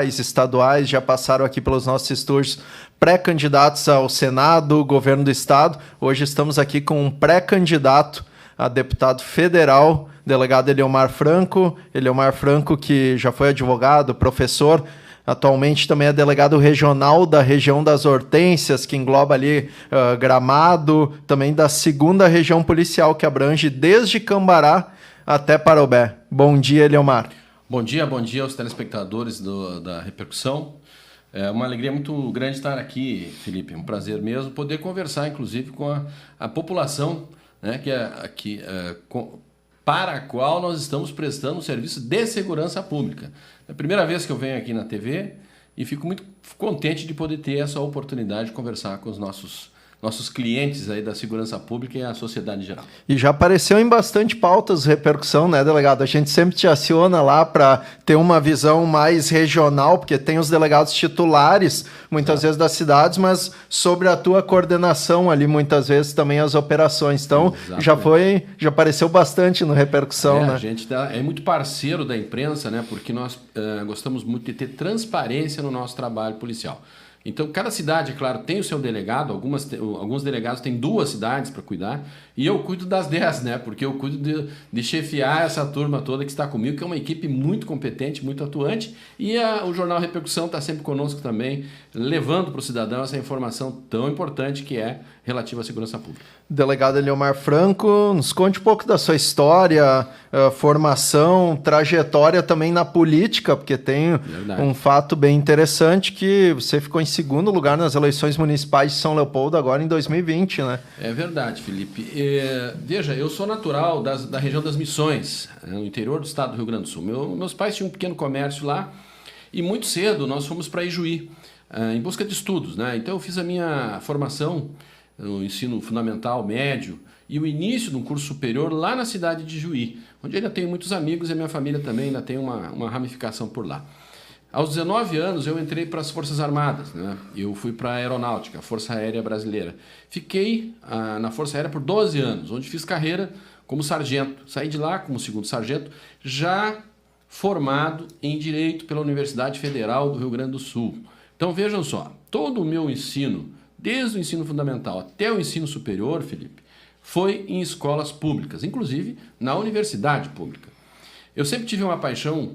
estaduais já passaram aqui pelos nossos estúdios, pré-candidatos ao Senado, governo do estado. Hoje estamos aqui com um pré-candidato a deputado federal, delegado Eliomar Franco. Eliomar Franco, que já foi advogado, professor, atualmente também é delegado regional da região das Hortênsias, que engloba ali Gramado, também da 2ª região policial, que abrange desde Cambará até Parobé. Bom dia, Eliomar. Bom dia aos telespectadores da Repercussão. É uma alegria muito grande estar aqui, Felipe. É um prazer mesmo poder conversar, inclusive, com a população, né, para a qual nós estamos prestando um serviço de segurança pública. É a primeira vez que eu venho aqui na TV e fico muito contente de poder ter essa oportunidade de conversar com os nossos clientes aí da segurança pública e a sociedade em geral. E já apareceu em bastante pautas Repercussão, né, delegado? A gente sempre te aciona lá para ter uma visão mais regional, porque tem os delegados titulares, muitas vezes das cidades, mas sobre a tua coordenação ali, muitas vezes também as operações. Então, já apareceu bastante no Repercussão, né? A gente é muito parceiro da imprensa, né, porque nós gostamos muito de ter transparência no nosso trabalho policial. Então, cada cidade, é claro, tem o seu delegado, alguns delegados têm 2 cidades para cuidar, e eu cuido das 10, né? Porque eu cuido de chefiar essa turma toda que está comigo, que é uma equipe muito competente, muito atuante, e o Jornal Repercussão está sempre conosco também, levando para o cidadão essa informação tão importante que é relativa à segurança pública. Delegado Eliomar Franco, nos conte um pouco da sua história, formação, trajetória também na política, porque tem um fato bem interessante que você ficou em 2º lugar nas eleições municipais de São Leopoldo agora em 2020, né? É verdade, Felipe. Veja, eu sou natural da região das Missões, no interior do estado do Rio Grande do Sul. Meus pais tinham um pequeno comércio lá e muito cedo nós fomos para Ijuí, em busca de estudos, né? Então eu fiz a minha formação no ensino fundamental, médio, e o início de um curso superior lá na cidade de Juí, onde ainda tenho muitos amigos e a minha família também ainda tem uma ramificação por lá. Aos 19 anos eu entrei para as Forças Armadas, né? Eu fui para a Aeronáutica, a Força Aérea Brasileira. Fiquei na Força Aérea por 12 anos, onde fiz carreira como sargento. Saí de lá como 2º sargento, já formado em Direito pela Universidade Federal do Rio Grande do Sul. Então vejam só, todo o meu ensino, desde o ensino fundamental até o ensino superior, Felipe, foi em escolas públicas, inclusive na universidade pública. Eu sempre tive uma paixão,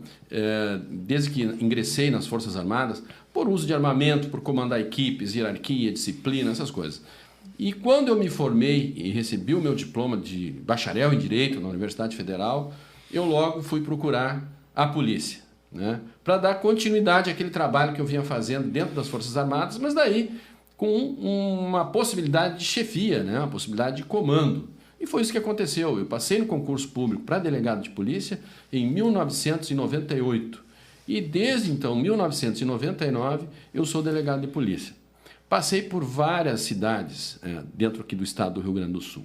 desde que ingressei nas Forças Armadas, por uso de armamento, por comandar equipes, hierarquia, disciplina, essas coisas. E quando eu me formei e recebi o meu diploma de bacharel em Direito na Universidade Federal, eu logo fui procurar a polícia, né, para dar continuidade àquele trabalho que eu vinha fazendo dentro das Forças Armadas, mas daí com uma possibilidade de chefia, né, uma possibilidade de comando. E foi isso que aconteceu. Eu passei no concurso público para delegado de polícia em 1998. E desde então, 1999, eu sou delegado de polícia. Passei por várias cidades dentro aqui do estado do Rio Grande do Sul.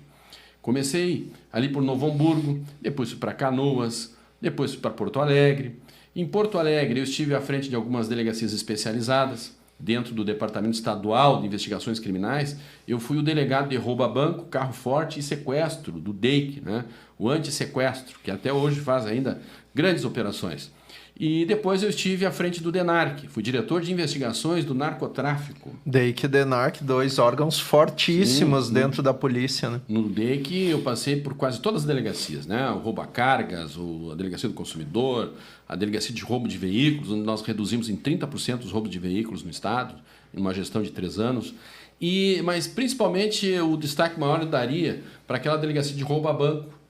Comecei ali por Novo Hamburgo, depois fui para Canoas, depois fui para Porto Alegre. Em Porto Alegre eu estive à frente de algumas delegacias especializadas. Dentro do Departamento Estadual de Investigações Criminais, eu fui o delegado de roubo a banco, carro forte e sequestro do DEIC, né? O antissequestro, que até hoje faz ainda grandes operações. E depois eu estive à frente do DENARC, fui diretor de investigações do narcotráfico. DEIC e DENARC, 2 órgãos fortíssimos dentro da polícia, né? No DEIC eu passei por quase todas as delegacias, né? O roubo a cargas, a delegacia do consumidor, a delegacia de roubo de veículos, onde nós reduzimos em 30% os roubos de veículos no estado, em uma gestão de 3 anos. Mas principalmente o destaque maior eu daria para aquela delegacia de roubo a banco,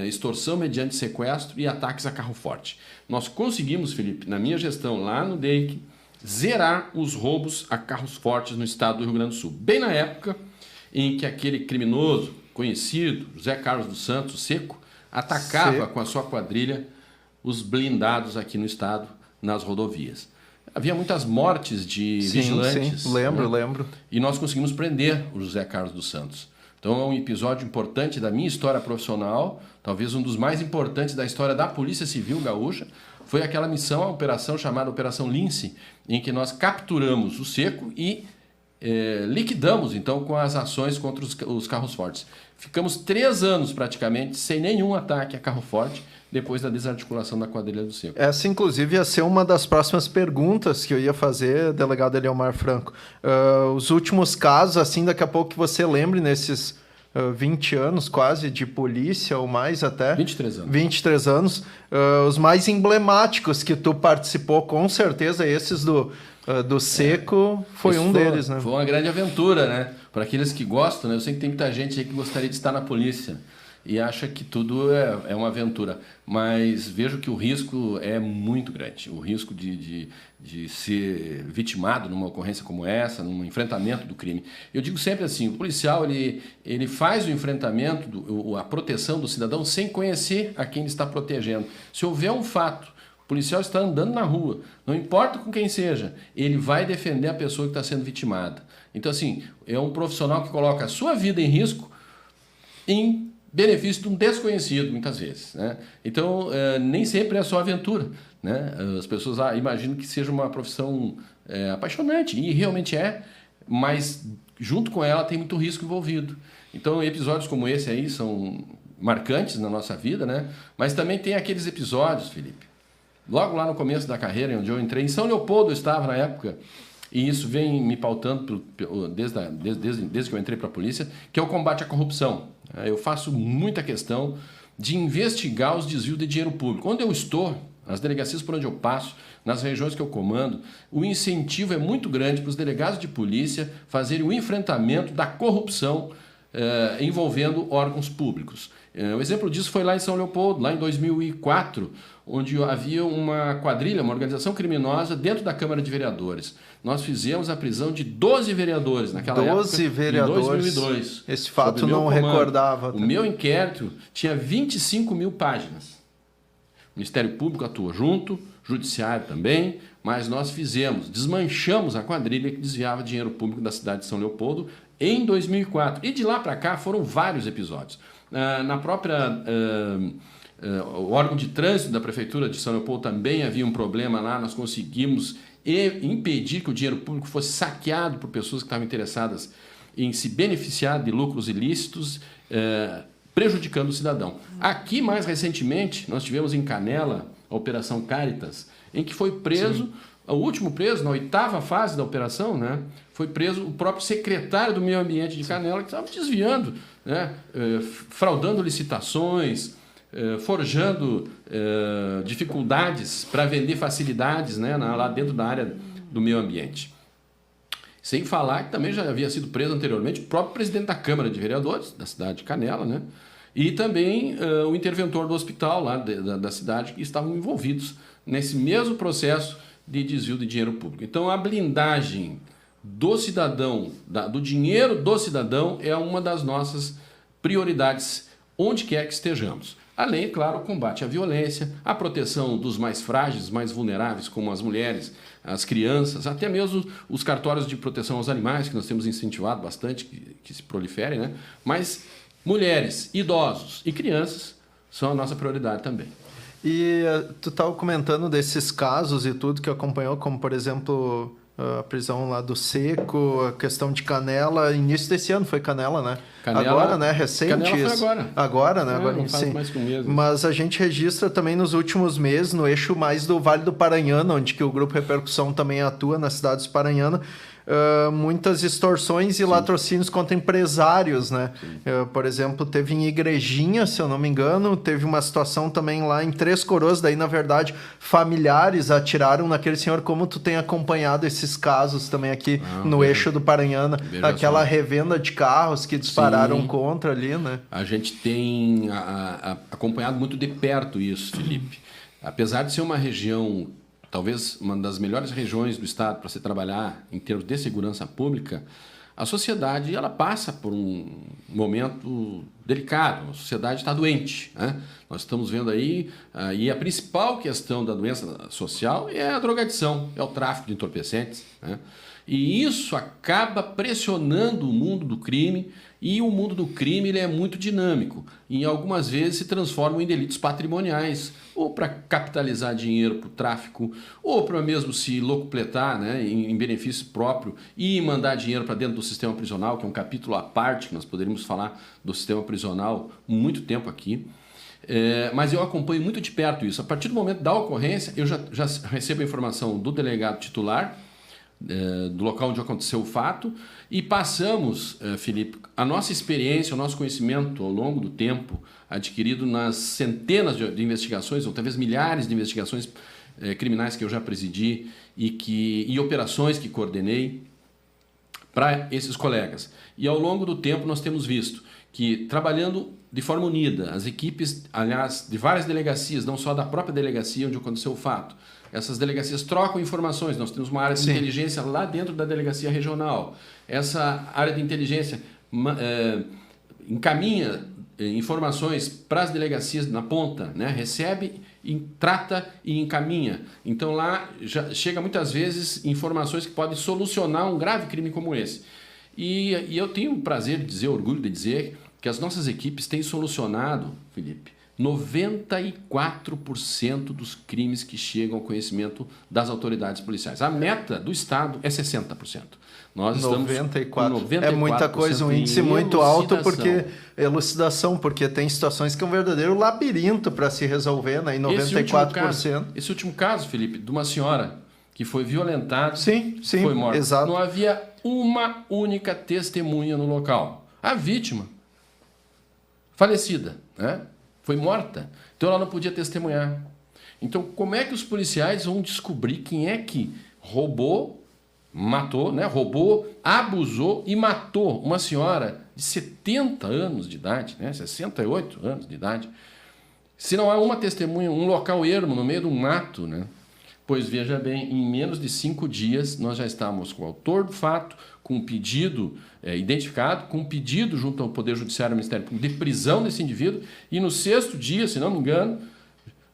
extorsão mediante sequestro e ataques a carro forte. Nós conseguimos, Felipe, na minha gestão lá no DEIC, zerar os roubos a carros fortes no estado do Rio Grande do Sul. Bem na época em que aquele criminoso conhecido, José Carlos dos Santos, Seco, atacava com a sua quadrilha os blindados aqui no estado, nas rodovias. Havia muitas mortes de vigilantes. Sim, lembro. E nós conseguimos prender o José Carlos dos Santos. Então é um episódio importante da minha história profissional, talvez um dos mais importantes da história da Polícia Civil Gaúcha. Foi aquela missão, a operação chamada Operação Lince, em que nós capturamos o Seco e liquidamos, então, com as ações contra os carros fortes. Ficamos 3 anos, praticamente, sem nenhum ataque a carro forte, depois da desarticulação da quadrilha do Seco. Essa, inclusive, ia ser uma das próximas perguntas que eu ia fazer, delegado Eliomar Franco. Os últimos casos, assim, daqui a pouco que você lembre, nesses 20 anos quase de polícia, ou mais até. 23 anos. 23 anos. Os mais emblemáticos que tu participou, com certeza, esses do Seco, foi um deles, né? Foi uma grande aventura, né? Para aqueles que gostam, né? Eu sei que tem muita gente aí que gostaria de estar na polícia e acha que tudo é uma aventura, mas vejo que o risco é muito grande. O risco de ser vitimado numa ocorrência como essa, num enfrentamento do crime. Eu digo sempre assim, o policial ele faz o enfrentamento, a proteção do cidadão sem conhecer a quem ele está protegendo. Se houver um fato, o policial está andando na rua, não importa com quem seja, ele vai defender a pessoa que está sendo vitimada. Então, assim, é um profissional que coloca a sua vida em risco em benefício de um desconhecido, muitas vezes, né? Então, nem sempre é só aventura, né? As pessoas imaginam que seja uma profissão apaixonante, e realmente é, mas junto com ela tem muito risco envolvido. Então, episódios como esse aí são marcantes na nossa vida, né? Mas também tem aqueles episódios, Felipe, logo lá no começo da carreira, onde eu entrei, em São Leopoldo eu estava na época, e isso vem me pautando desde que eu entrei para a polícia, que é o combate à corrupção. Eu faço muita questão de investigar os desvios de dinheiro público. Onde eu estou, nas delegacias por onde eu passo, nas regiões que eu comando, o incentivo é muito grande para os delegados de polícia fazerem o enfrentamento da corrupção envolvendo órgãos públicos. O exemplo disso foi lá em São Leopoldo, lá em 2004, onde havia uma quadrilha, uma organização criminosa dentro da Câmara de Vereadores. Nós fizemos a prisão de 12 vereadores naquela época, 12 vereadores. Em 2002. Esse fato não recordava. O meu inquérito tinha 25 mil páginas. O Ministério Público atuou junto, Judiciário também, mas nós desmanchamos a quadrilha que desviava dinheiro público da cidade de São Leopoldo em 2004. E de lá para cá foram vários episódios. Na própria... o órgão de trânsito da Prefeitura de São Leopoldo também havia um problema lá, nós conseguimos impedir que o dinheiro público fosse saqueado por pessoas que estavam interessadas em se beneficiar de lucros ilícitos, prejudicando o cidadão. Aqui, mais recentemente, nós tivemos em Canela a Operação Caritas, em que foi preso, sim, o último preso, na 8ª fase da operação, né, foi preso o próprio secretário do Meio Ambiente de Canela, que estava desviando, né, fraudando licitações, forjando dificuldades para vender facilidades, né, lá dentro da área do meio ambiente. Sem falar que também já havia sido preso anteriormente o próprio presidente da Câmara de Vereadores da cidade de Canela, né, e também o interventor do hospital lá da cidade, que estavam envolvidos nesse mesmo processo de desvio de dinheiro público. Então, a blindagem do cidadão, do dinheiro do cidadão, é uma das nossas prioridades, onde quer que estejamos. Além, claro, o combate à violência, a proteção dos mais frágeis, mais vulneráveis, como as mulheres, as crianças, até mesmo os cartórios de proteção aos animais, que nós temos incentivado bastante que se proliferem, né? Mas mulheres, idosos e crianças são a nossa prioridade também. E tu estava comentando desses casos e tudo que acompanhou, como, por exemplo, a prisão lá do Seco, a questão de Canela, início desse ano foi Canela, né? Canela, agora, né? Recente. Canela foi agora. Agora, né? Agora, não faz sim. mais que um mês. Mas a gente registra também nos últimos meses, no eixo mais do Vale do Paranhana, onde que o Grupo Repercussão também atua, na cidade de Paranhana, muitas extorsões e, sim, latrocínios contra empresários, né? Por exemplo, teve em Igrejinha, se eu não me engano, teve uma situação também lá em Três Coroas, daí, na verdade, familiares atiraram naquele senhor. Como tu tem acompanhado esses casos também aqui no eixo do Paranhana, aquela revenda de carros que dispararam, sim, contra ali, né? A gente tem acompanhado muito de perto isso, Felipe. Apesar de ser uma região, talvez uma das melhores regiões do estado para se trabalhar em termos de segurança pública, a sociedade ela passa por um momento delicado, a sociedade está doente, né? Nós estamos vendo aí, e a principal questão da doença social é a drogadição, é o tráfico de entorpecentes, né? E isso acaba pressionando o mundo do crime E o mundo do crime ele é muito dinâmico. E algumas vezes se transformam em delitos patrimoniais, ou para capitalizar dinheiro para o tráfico, ou para mesmo se locupletar, né, em benefício próprio e mandar dinheiro para dentro do sistema prisional, que é um capítulo à parte, que nós poderíamos falar do sistema prisional muito tempo aqui. Mas eu acompanho muito de perto isso. A partir do momento da ocorrência, eu já recebo a informação do delegado titular, do local onde aconteceu o fato, e passamos, Felipe, a nossa experiência, o nosso conhecimento ao longo do tempo, adquirido nas centenas de investigações, ou talvez milhares de investigações criminais que eu já presidi e operações que coordenei para esses colegas. E ao longo do tempo nós temos visto que, trabalhando de forma unida, as equipes, aliás, de várias delegacias, não só da própria delegacia onde aconteceu o fato, essas delegacias trocam informações. Nós temos uma área de inteligência lá dentro da delegacia regional. Essa área de inteligência encaminha informações para as delegacias na ponta, né? Recebe, trata e encaminha. Então lá já chega muitas vezes informações que podem solucionar um grave crime como esse. E eu tenho o prazer de dizer, orgulho de dizer, que as nossas equipes têm solucionado, Felipe, 94% dos crimes que chegam ao conhecimento das autoridades policiais. A meta do Estado é 60%. Nós estamos 94%. É muita coisa, um índice muito alto, porque elucidação, porque tem situações que é um verdadeiro labirinto para se resolver, né? Em 94%. Esse último caso, Felipe, de uma senhora que foi violentada, foi morta. Exato. Não havia uma única testemunha no local. A vítima, falecida, né? Foi morta. Então ela não podia testemunhar. Então como é que os policiais vão descobrir quem é que roubou, matou, né? Roubou, abusou e matou uma senhora de 70 anos de idade, né? 68 anos de idade, se não há uma testemunha, um local ermo no meio de um mato, né? Pois veja bem, em menos de 5 dias nós já estávamos com o autor do fato, com um pedido identificado, com um pedido junto ao Poder Judiciário e ao Ministério Público de prisão desse indivíduo, e no 6º dia, se não me engano,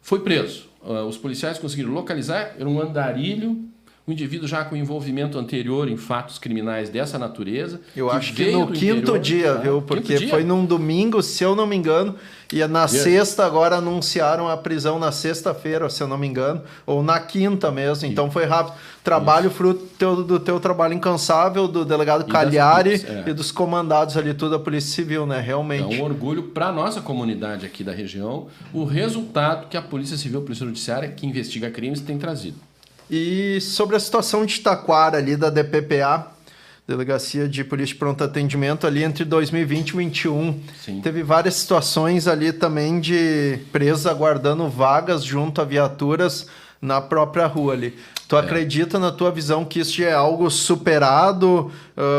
foi preso. Os policiais conseguiram localizar, era um andarilho, um indivíduo já com envolvimento anterior em fatos criminais dessa natureza. Eu acho que no 5º dia, viu? Porque foi num domingo, se eu não me engano, e na sexta agora anunciaram a prisão na sexta-feira, se eu não me engano, ou na quinta mesmo, então foi rápido. Trabalho fruto do teu trabalho incansável, do delegado Cagliari e dos comandados ali, tudo da Polícia Civil, né? Realmente. É um orgulho para a nossa comunidade aqui da região, o resultado que a Polícia Civil, a Polícia Judiciária, que investiga crimes, tem trazido. E sobre a situação de Taquara ali da DPPA, Delegacia de Polícia de Pronto Atendimento, ali entre 2020 e 2021, teve várias situações ali também de presos aguardando vagas junto a viaturas na própria rua ali. Tu acredita, na tua visão, que isso já é algo superado?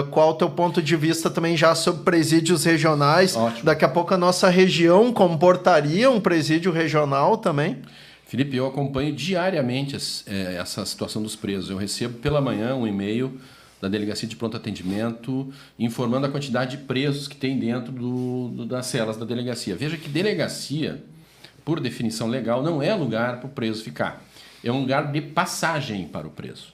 Qual o teu ponto de vista também já sobre presídios regionais? Ótimo. Daqui a pouco a nossa região comportaria um presídio regional também? Felipe, eu acompanho diariamente essa situação dos presos. Eu recebo pela manhã um e-mail da Delegacia de Pronto Atendimento informando a quantidade de presos que tem dentro das celas da delegacia. Veja que delegacia, por definição legal, não é lugar para o preso ficar. É um lugar de passagem para o preso.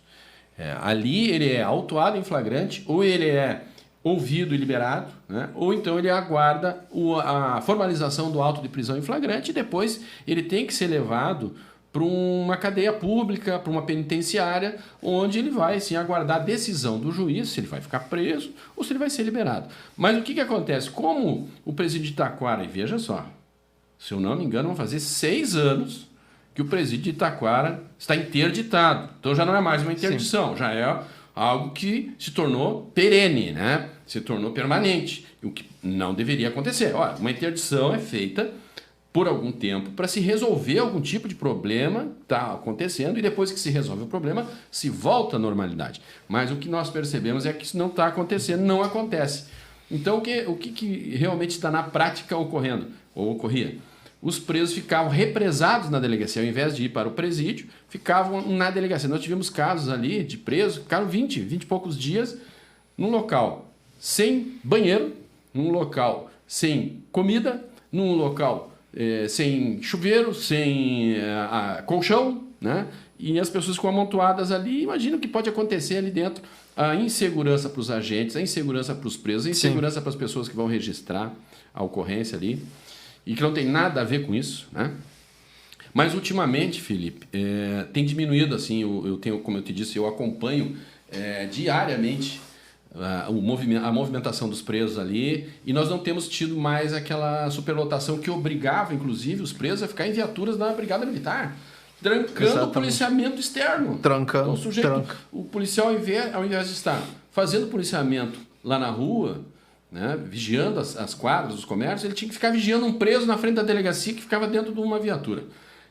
Ali ele é autuado em flagrante, ou ele é ouvido e liberado, né? Ou então ele aguarda a formalização do auto de prisão em flagrante e depois ele tem que ser levado para uma cadeia pública, para uma penitenciária, onde ele vai sim aguardar a decisão do juiz, se ele vai ficar preso ou se ele vai ser liberado. Mas o que acontece? Como o presídio de Taquara, e veja só, se eu não me engano, vão fazer 6 anos que o presídio de Taquara está interditado. Então já não é mais uma interdição, já é algo que se tornou perene, né? Se tornou permanente, o que não deveria acontecer. Olha, uma interdição é feita por algum tempo para se resolver algum tipo de problema que está acontecendo e depois que se resolve o problema, se volta à normalidade. Mas o que nós percebemos é que isso não está acontecendo, não acontece. Então, o que realmente está na prática ocorrendo, ou ocorria? Os presos ficavam represados na delegacia, ao invés de ir para o presídio, ficavam na delegacia. Nós tivemos casos ali de presos, ficaram 20 e poucos dias num local sem banheiro, num local sem comida, num local sem chuveiro, sem colchão, né? e as pessoas ficam amontoadas ali. Imagina o que pode acontecer ali dentro. A insegurança para os agentes, a insegurança para os presos, a insegurança para as pessoas que vão registrar a ocorrência ali, e que não tem nada a ver com isso, né? Mas ultimamente, Felipe, tem diminuído, assim, eu tenho, como eu te disse, eu acompanho diariamente a movimentação dos presos ali, e nós não temos tido mais aquela superlotação que obrigava, inclusive, os presos a ficar em viaturas da Brigada Militar, trancando o policiamento externo. Trancando. Então, o sujeito, o policial, ao invés de estar fazendo policiamento lá na rua, né, vigiando as quadras, os comércios, ele tinha que ficar vigiando um preso na frente da delegacia que ficava dentro de uma viatura.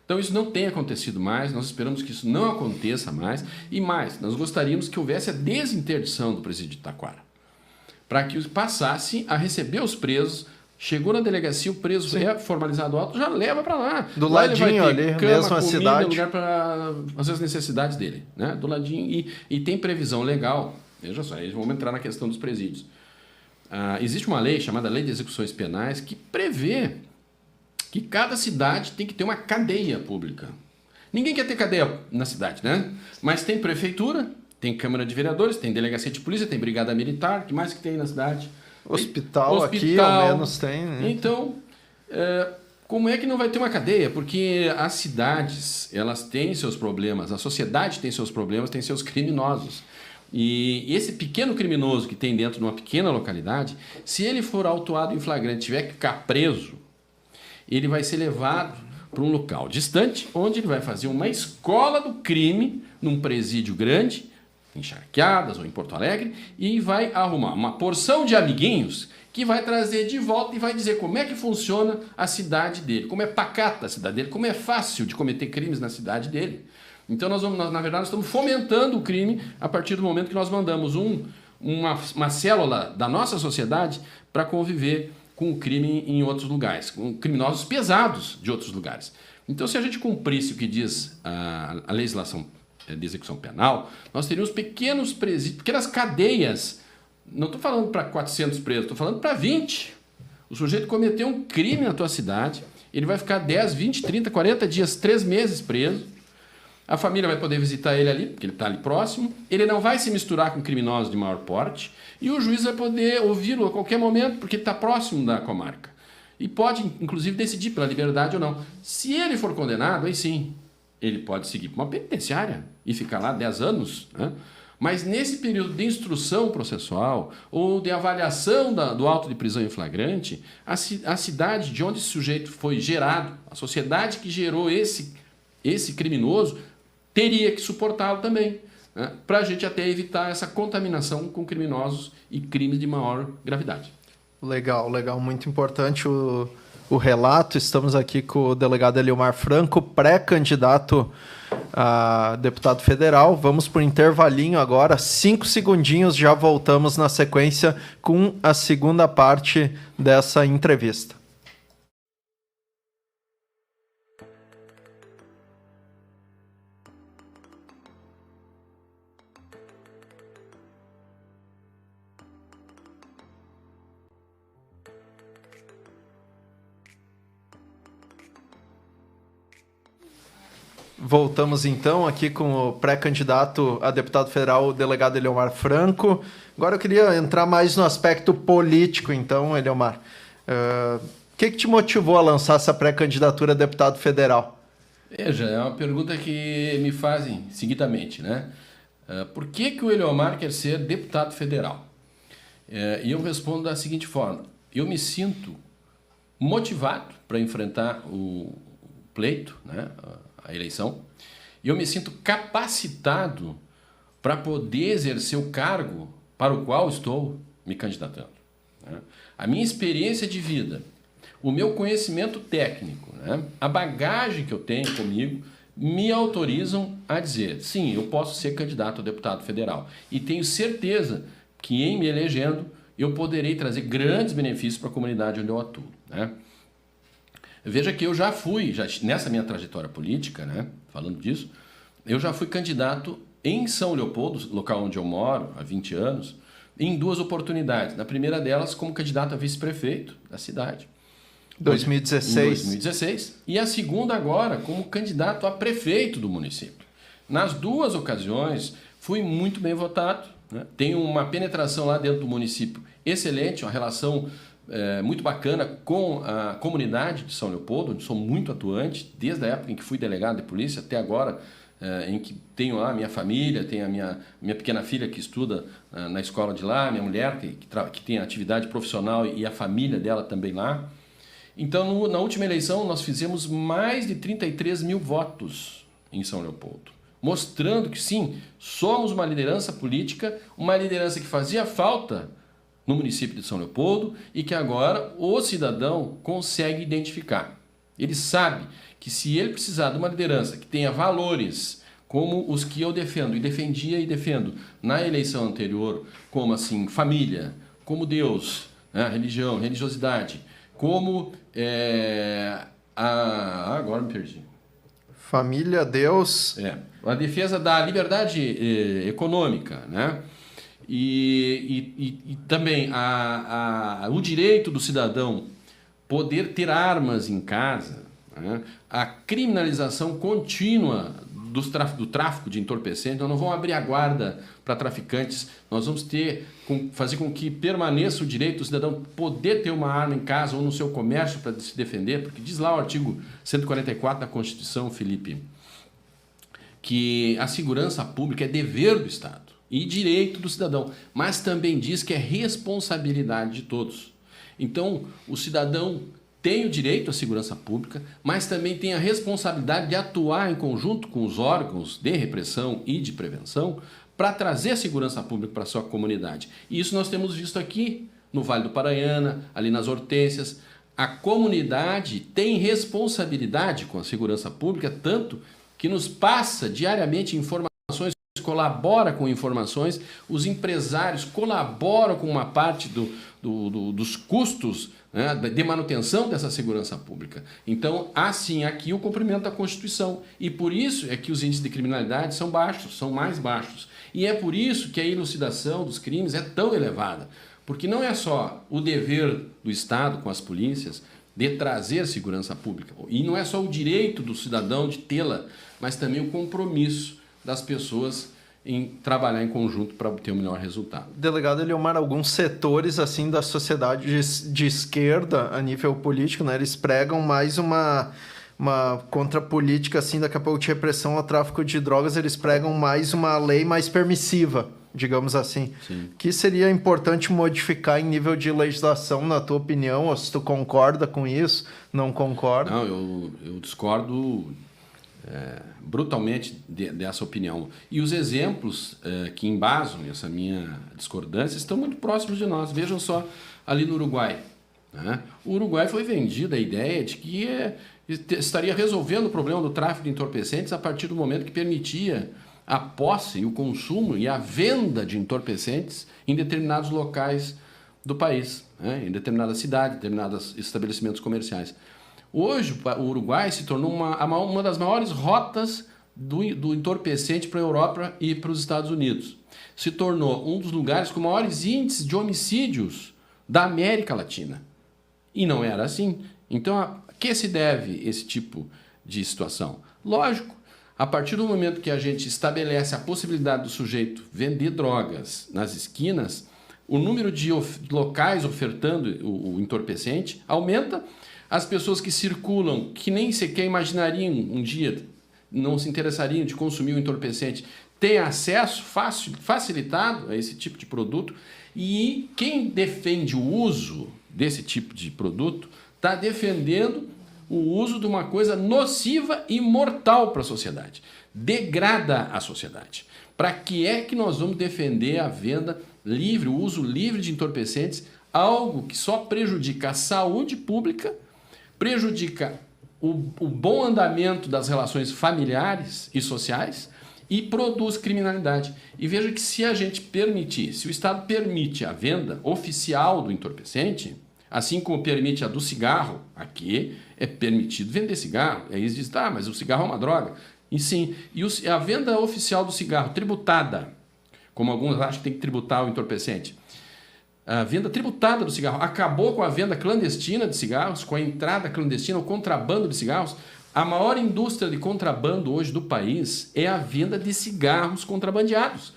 Então isso não tem acontecido mais, nós esperamos que isso não aconteça mais, e mais, nós gostaríamos que houvesse a desinterdição do presídio de Taquara, para que passasse a receber os presos. Chegou na delegacia, o preso é formalizado auto, já leva para lá. Do lá ladinho ele vai ter ali, cama, mesma comida, cidade. lugar para fazer as necessidades dele, né? Do ladinho. E tem previsão legal, veja só, vamos entrar na questão dos presídios. Existe uma lei chamada Lei de Execuções Penais que prevê que cada cidade tem que ter uma cadeia pública. Ninguém quer ter cadeia na cidade, né? Mas tem prefeitura, tem Câmara de Vereadores, tem delegacia de polícia, tem brigada militar, o que mais que tem na cidade? Hospital aqui, ao menos tem, né? Então, como é que não vai ter uma cadeia? Porque as cidades, elas têm seus problemas, a sociedade tem seus problemas, tem seus criminosos. E esse pequeno criminoso que tem dentro de uma pequena localidade, se ele for autuado em flagrante e tiver que ficar preso, ele vai ser levado para um local distante, onde ele vai fazer uma escola do crime num presídio grande, em Charqueadas ou em Porto Alegre, e vai arrumar uma porção de amiguinhos que vai trazer de volta e vai dizer como é que funciona a cidade dele, como é pacata a cidade dele, como é fácil de cometer crimes na cidade dele. Então, na verdade, nós estamos fomentando o crime a partir do momento que nós mandamos uma célula da nossa sociedade para conviver com o crime em outros lugares, com criminosos pesados de outros lugares. Então, se a gente cumprisse o que diz a legislação de execução penal, nós teríamos pequenos presídios, pequenas cadeias. Não estou falando para 400 presos, estou falando para 20. O sujeito cometeu um crime na tua cidade, ele vai ficar 10, 20, 30, 40 dias, 3 meses preso. A família vai poder visitar ele ali, porque ele está ali próximo. Ele não vai se misturar com criminosos de maior porte. E o juiz vai poder ouvi-lo a qualquer momento, porque ele está próximo da comarca. E pode, inclusive, decidir pela liberdade ou não. Se ele for condenado, aí sim, ele pode seguir para uma penitenciária e ficar lá 10 anos, né? Mas nesse período de instrução processual ou de avaliação do auto de prisão em flagrante, a cidade de onde esse sujeito foi gerado, a sociedade que gerou esse criminoso, teria que suportá-lo também, né? Para a gente até evitar essa contaminação com criminosos e crimes de maior gravidade. Legal, muito importante o relato. Estamos aqui com o delegado Eliomar Franco, pré-candidato a deputado federal. Vamos por intervalinho agora, 5 segundinhos, já voltamos na sequência com a segunda parte dessa entrevista. Voltamos então aqui com o pré-candidato a deputado federal, o delegado Eliomar Franco. Agora eu queria entrar mais no aspecto político, então, Eliomar. O que te motivou a lançar essa pré-candidatura a deputado federal? Veja, é uma pergunta que me fazem seguidamente, né? Por que o Eliomar quer ser deputado federal? E eu respondo da seguinte forma: eu me sinto motivado para enfrentar o pleito, né? A eleição, e eu me sinto capacitado para poder exercer o cargo para o qual estou me candidatando, né? A minha experiência de vida, o meu conhecimento técnico, né? A bagagem que eu tenho comigo me autorizam a dizer, sim, eu posso ser candidato a deputado federal e tenho certeza que em me elegendo eu poderei trazer grandes benefícios para a comunidade onde eu atuo, né? Veja que eu já fui, nessa minha trajetória política, né, falando disso, eu já fui candidato em São Leopoldo, local onde eu moro há 20 anos, em 2 oportunidades. Na primeira delas, como candidato a vice-prefeito da cidade. 2016. Em 2016. E a segunda agora, como candidato a prefeito do município. Nas duas ocasiões, fui muito bem votado, né? Tenho uma penetração lá dentro do município excelente, uma relação muito bacana com a comunidade de São Leopoldo, onde sou muito atuante, desde a época em que fui delegado de polícia até agora, em que tenho lá a minha família, tenho a minha pequena filha que estuda na escola de lá, minha mulher que tem atividade profissional e a família dela também lá. Então, na última eleição, nós fizemos mais de 33 mil votos em São Leopoldo, mostrando que sim, somos uma liderança política, uma liderança que fazia falta no município de São Leopoldo e que agora o cidadão consegue identificar. Ele sabe que se ele precisar de uma liderança que tenha valores como os que eu defendo e defendia e defendo na eleição anterior, como assim, família, como Deus, né, religião, religiosidade, como agora me perdi. Família, Deus... A defesa da liberdade econômica, né? E também o direito do cidadão poder ter armas em casa, né? A criminalização contínua do tráfico de entorpecentes. Nós não vamos abrir a guarda para traficantes, nós vamos fazer com que permaneça o direito do cidadão poder ter uma arma em casa ou no seu comércio para se defender, porque diz lá o artigo 144 da Constituição, Felipe, que a segurança pública é dever do Estado e direito do cidadão, mas também diz que é responsabilidade de todos. Então, o cidadão tem o direito à segurança pública, mas também tem a responsabilidade de atuar em conjunto com os órgãos de repressão e de prevenção para trazer a segurança pública para a sua comunidade. E isso nós temos visto aqui no Vale do Paranhana, ali nas Hortênsias. A comunidade tem responsabilidade com a segurança pública, tanto que nos passa diariamente informações, colabora com informações, os empresários colaboram com uma parte dos custos, né, de manutenção dessa segurança pública. Então, assim, aqui o cumprimento da Constituição. E por isso é que os índices de criminalidade são baixos, são mais baixos. E é por isso que a elucidação dos crimes é tão elevada. Porque não é só o dever do Estado com as polícias de trazer segurança pública. E não é só o direito do cidadão de tê-la, mas também o compromisso das pessoas em trabalhar em conjunto para obter o melhor resultado. Delegado Eliomar, alguns setores assim da sociedade de esquerda a nível político, né, eles pregam mais uma contrapolítica assim, daqui a pouco de repressão ao tráfico de drogas, eles pregam mais uma lei mais permissiva, digamos assim. Sim. Que seria importante modificar em nível de legislação, na tua opinião, ou se tu concorda com isso, não concorda? Não, eu discordo brutalmente dessa opinião. E os exemplos que embasam essa minha discordância estão muito próximos de nós. Vejam só ali no Uruguai. Né? O Uruguai foi vendida a ideia de que estaria resolvendo o problema do tráfico de entorpecentes a partir do momento que permitia a posse, e o consumo e a venda de entorpecentes em determinados locais do país, né? Em determinadas cidades, determinados estabelecimentos comerciais. Hoje, o Uruguai se tornou uma das maiores rotas do entorpecente para a Europa e para os Estados Unidos. Se tornou um dos lugares com maiores índices de homicídios da América Latina. E não era assim. Então, a que se deve esse tipo de situação? Lógico, a partir do momento que a gente estabelece a possibilidade do sujeito vender drogas nas esquinas, o número de locais ofertando o entorpecente aumenta. As pessoas que circulam, que nem sequer imaginariam um dia, não se interessariam de consumir o entorpecente, têm acesso facilitado a esse tipo de produto. E quem defende o uso desse tipo de produto está defendendo o uso de uma coisa nociva e mortal para a sociedade. Degrada a sociedade. Para que é que nós vamos defender a venda livre, o uso livre de entorpecentes, algo que só prejudica a saúde pública, prejudica o bom andamento das relações familiares e sociais e produz criminalidade. E veja que se a gente permitir, se o Estado permite a venda oficial do entorpecente, assim como permite a do cigarro, aqui é permitido vender cigarro, aí eles dizem, mas o cigarro é uma droga. E sim, e a venda oficial do cigarro tributada, como alguns acham que tem que tributar o entorpecente, a venda tributada do cigarro acabou com a venda clandestina de cigarros, com a entrada clandestina, o contrabando de cigarros, A maior indústria de contrabando hoje do país é a venda de cigarros contrabandeados.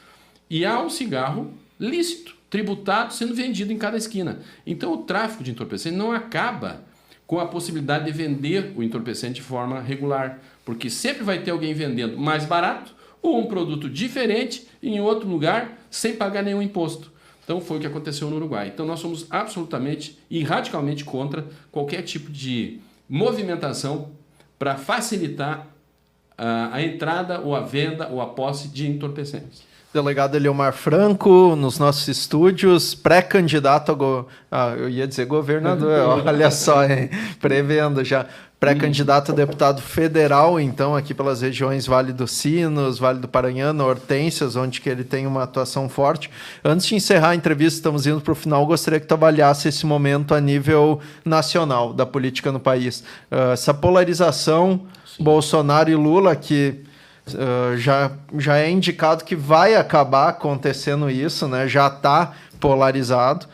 E há um cigarro lícito, tributado, sendo vendido em cada esquina. Então o tráfico de entorpecente não acaba com a possibilidade de vender o entorpecente de forma regular, porque sempre vai ter alguém vendendo mais barato ou um produto diferente em outro lugar sem pagar nenhum imposto. Então foi o que aconteceu no Uruguai. Então nós somos absolutamente e radicalmente contra qualquer tipo de movimentação para facilitar a entrada ou a venda ou a posse de entorpecentes. Delegado Eliomar Franco, nos nossos estúdios, pré-candidato eu ia dizer governador, olha só, hein? Prevendo já. Pré-candidato a deputado federal, então, aqui pelas regiões Vale dos Sinos, Vale do Paranhana, Hortências, onde que ele tem uma atuação forte. Antes de encerrar a entrevista, estamos indo para o final, gostaria que tu avaliasse esse momento a nível nacional da política no país. Essa polarização, sim, Bolsonaro e Lula, que já é indicado que vai acabar acontecendo isso, né? Já está polarizado.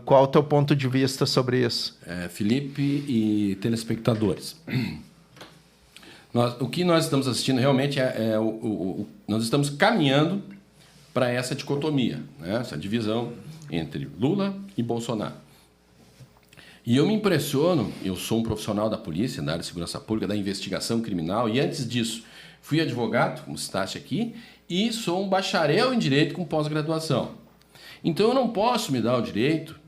Qual o teu ponto de vista sobre isso? Felipe e telespectadores, o que nós estamos assistindo realmente nós estamos caminhando para essa dicotomia, né? Essa divisão entre Lula e Bolsonaro. E eu me impressiono, eu sou um profissional da polícia, da área de segurança pública, da investigação criminal, e antes disso fui advogado, como citaste aqui, e sou um bacharel em Direito com pós-graduação. Então eu não posso me dar o direito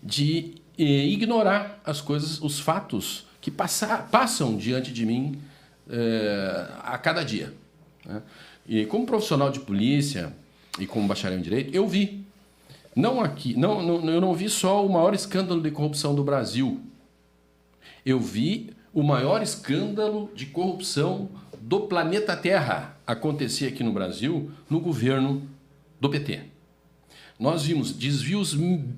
de ignorar as coisas, os fatos que passam diante de mim a cada dia, né? E como profissional de polícia e como bacharel em Direito, eu vi. Eu não vi só o maior escândalo de corrupção do Brasil. Eu vi o maior escândalo de corrupção do planeta Terra acontecer aqui no Brasil no governo do PT. Nós vimos desvios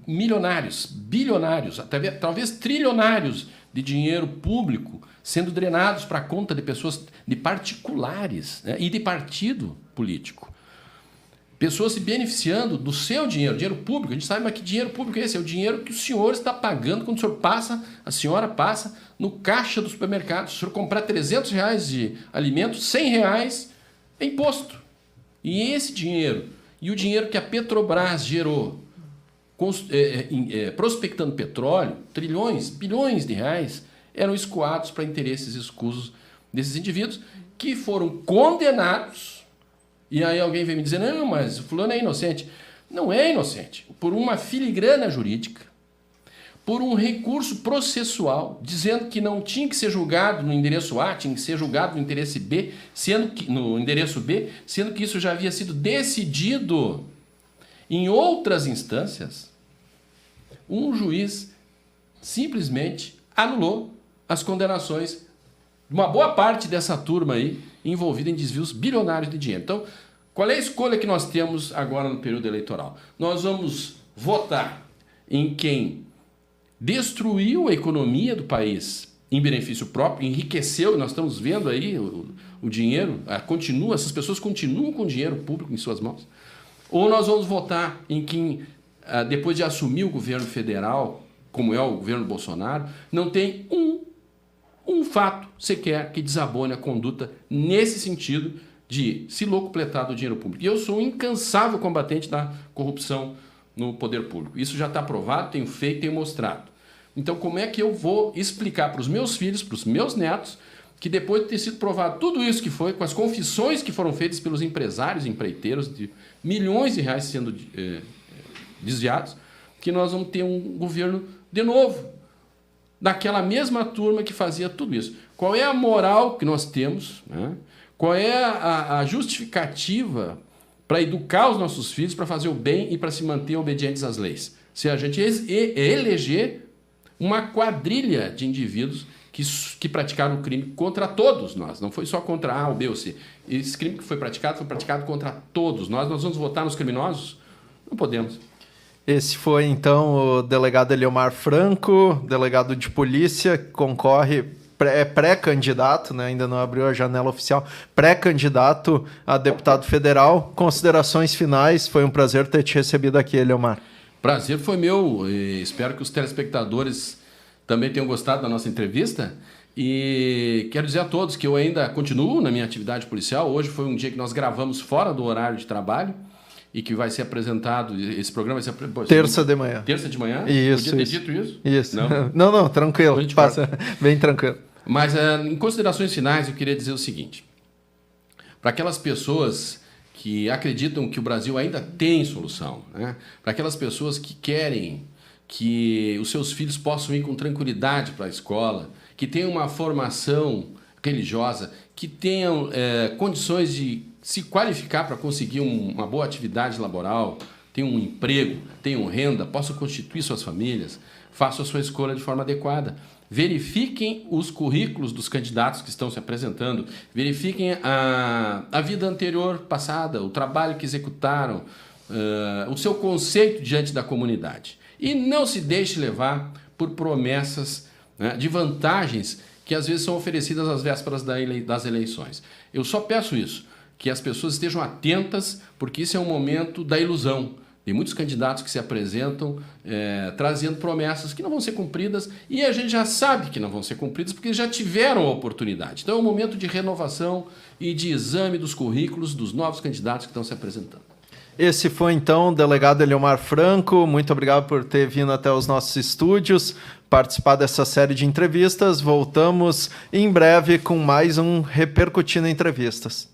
milionários, bilionários, até talvez trilionários de dinheiro público sendo drenados para a conta de pessoas, de particulares, né, e de partido político. Pessoas se beneficiando do seu dinheiro público. A gente sabe, mas que dinheiro público é esse? É o dinheiro que o senhor está pagando quando o senhor passa, a senhora passa no caixa do supermercado. Se o senhor comprar R$300 de alimento, R$100 é imposto. E esse dinheiro, e o dinheiro que a Petrobras gerou prospectando petróleo, trilhões, bilhões de reais, eram escoados para interesses escusos desses indivíduos que foram condenados. E aí alguém vem me dizer, não, mas o fulano é inocente. Não é inocente. Por uma filigrana jurídica, por um recurso processual, dizendo que não tinha que ser julgado no endereço A, tinha que ser julgado no endereço B, sendo que isso já havia sido decidido em outras instâncias, um juiz simplesmente anulou as condenações de uma boa parte dessa turma aí envolvida em desvios bilionários de dinheiro. Então, qual é a escolha que nós temos agora no período eleitoral? Nós vamos votar em quem destruiu a economia do país em benefício próprio, enriqueceu, nós estamos vendo aí o dinheiro, essas pessoas continuam com dinheiro público em suas mãos. Ou nós vamos votar em quem, depois de assumir o governo federal, como é o governo Bolsonaro, não tem um fato sequer que desabone a conduta nesse sentido de se locupletar do dinheiro público. E eu sou um incansável combatente da corrupção no poder público. Isso já está provado, tenho feito, tenho mostrado. Então, como é que eu vou explicar para os meus filhos, para os meus netos, que depois de ter sido provado tudo isso que foi, com as confissões que foram feitas pelos empresários, empreiteiros, de milhões de reais sendo desviados, que nós vamos ter um governo de novo, daquela mesma turma que fazia tudo isso. Qual é a moral que nós temos, né? Qual é a justificativa para educar os nossos filhos, para fazer o bem e para se manter obedientes às leis? Se a gente eleger uma quadrilha de indivíduos que praticaram o crime contra todos nós, não foi só contra A, ou B ou C. Esse crime que foi praticado contra todos nós. Nós vamos votar nos criminosos? Não podemos. Esse foi, então, o delegado Eliomar Franco, delegado de polícia, que concorre, pré-candidato, né? Ainda não abriu a janela oficial, pré-candidato a deputado federal. Considerações finais, foi um prazer ter te recebido aqui, Eliomar. Prazer foi meu, espero que os telespectadores também tenham gostado da nossa entrevista E quero dizer a todos que eu ainda continuo na minha atividade policial. Hoje foi um dia que nós gravamos fora do horário de trabalho e que vai ser apresentado, esse programa vai ser apresentado... Terça de manhã. Terça de manhã? Isso. Podia ter dito isso? Isso. Não, tranquilo. Passa bem tranquilo. Mas em considerações finais eu queria dizer o seguinte. Para aquelas pessoas que acreditam que o Brasil ainda tem solução, né? Para aquelas pessoas que querem que os seus filhos possam ir com tranquilidade para a escola, que tenham uma formação religiosa, que tenham condições de se qualificar para conseguir uma boa atividade laboral, tenham um emprego, tenham renda, possam constituir suas famílias, façam a sua escolha de forma adequada. Verifiquem os currículos dos candidatos que estão se apresentando, verifiquem a vida anterior, passada, o trabalho que executaram, o seu conceito diante da comunidade. E não se deixe levar por promessas, né, de vantagens que às vezes são oferecidas às vésperas das eleições. Eu só peço isso, que as pessoas estejam atentas, porque isso é um momento da ilusão. Tem muitos candidatos que se apresentam trazendo promessas que não vão ser cumpridas e a gente já sabe que não vão ser cumpridas porque já tiveram a oportunidade. Então é um momento de renovação e de exame dos currículos dos novos candidatos que estão se apresentando. Esse foi, então, o delegado Eliomar Franco. Muito obrigado por ter vindo até os nossos estúdios, participar dessa série de entrevistas. Voltamos em breve com mais um Repercutindo Entrevistas.